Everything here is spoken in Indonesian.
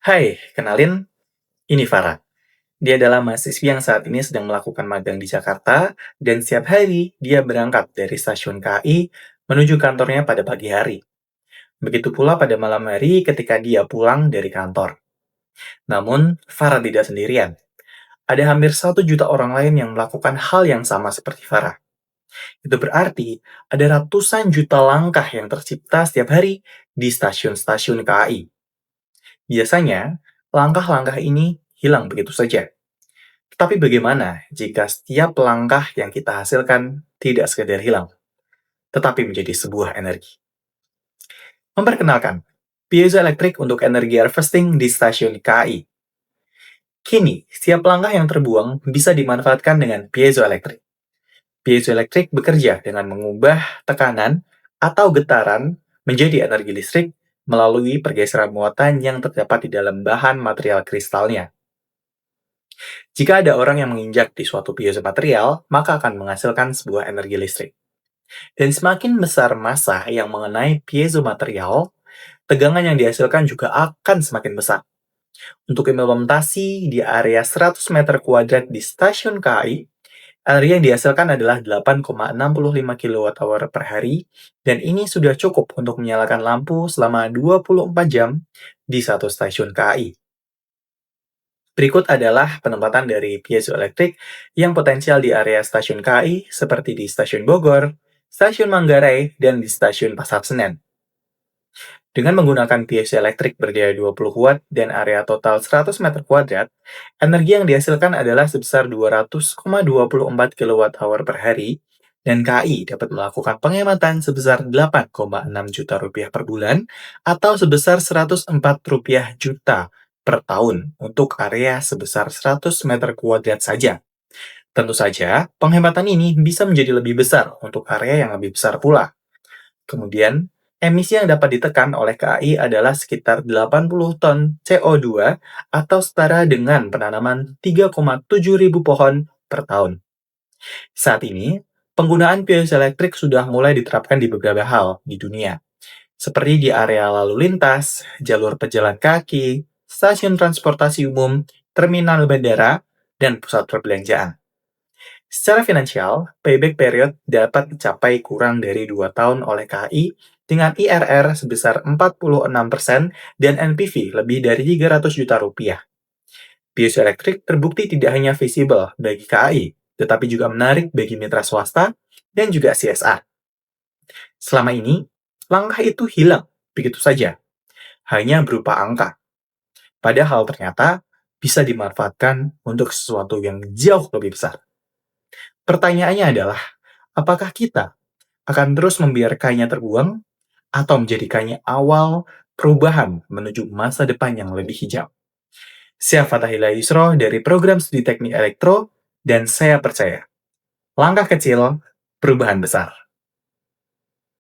Hai, kenalin, ini Farah. Dia adalah mahasiswi yang saat ini sedang melakukan magang di Jakarta, dan setiap hari dia berangkat dari stasiun KAI menuju kantornya pada pagi hari. Begitu pula pada malam hari ketika dia pulang dari kantor. Namun, Farah tidak sendirian. Ada hampir 1 juta orang lain yang melakukan hal yang sama seperti Farah. Itu berarti ada ratusan juta langkah yang tercipta setiap hari di stasiun-stasiun KAI. Biasanya, langkah-langkah ini hilang begitu saja. Tapi bagaimana jika setiap langkah yang kita hasilkan tidak sekedar hilang, tetapi menjadi sebuah energi? Memperkenalkan, piezoelektrik untuk energi harvesting di stasiun KAI. Kini, setiap langkah yang terbuang bisa dimanfaatkan dengan piezoelektrik. Piezoelektrik bekerja dengan mengubah tekanan atau getaran menjadi energi listrik melalui pergeseran muatan yang terdapat di dalam bahan material kristalnya. Jika ada orang yang menginjak di suatu piezo material, maka akan menghasilkan sebuah energi listrik. Dan semakin besar massa yang mengenai piezo material, tegangan yang dihasilkan juga akan semakin besar. Untuk implementasi di area 100 meter kuadrat di stasiun KAI, energi yang dihasilkan adalah 8,65 kWh per hari, dan ini sudah cukup untuk menyalakan lampu selama 24 jam di satu stasiun KAI. Berikut adalah penempatan dari piezoelektrik yang potensial di area stasiun KAI seperti di Stasiun Bogor, Stasiun Manggarai, dan di Stasiun Pasar Senen. Dengan menggunakan piezoelektrik berdaya 20 watt dan area total 100 meter kuadrat, energi yang dihasilkan adalah sebesar 200,24 kWh per hari, dan KAI dapat melakukan penghematan sebesar 8,6 juta rupiah per bulan atau sebesar 104 rupiah juta per tahun untuk area sebesar 100 meter kuadrat saja. Tentu saja, penghematan ini bisa menjadi lebih besar untuk area yang lebih besar pula. Kemudian, emisi yang dapat ditekan oleh KAI adalah sekitar 80 ton CO2 atau setara dengan penanaman 3,7 ribu pohon per tahun. Saat ini, penggunaan piezoelektrik sudah mulai diterapkan di beberapa hal di dunia, seperti di area lalu lintas, jalur pejalan kaki, stasiun transportasi umum, terminal bandara, dan pusat perbelanjaan. Secara finansial, payback period dapat dicapai kurang dari 2 tahun oleh KAI dengan IRR sebesar 46% dan NPV lebih dari 300 juta rupiah. Piezoelektrik terbukti tidak hanya visible bagi KAI, tetapi juga menarik bagi mitra swasta dan juga CSR. Selama ini, langkah itu hilang begitu saja, hanya berupa angka. Padahal ternyata bisa dimanfaatkan untuk sesuatu yang jauh lebih besar. Pertanyaannya adalah, apakah kita akan terus membiarkannya terbuang atau menjadikannya awal perubahan menuju masa depan yang lebih hijau? Saya Fatahillah Yusro dari program studi teknik elektro, dan saya percaya, langkah kecil, perubahan besar.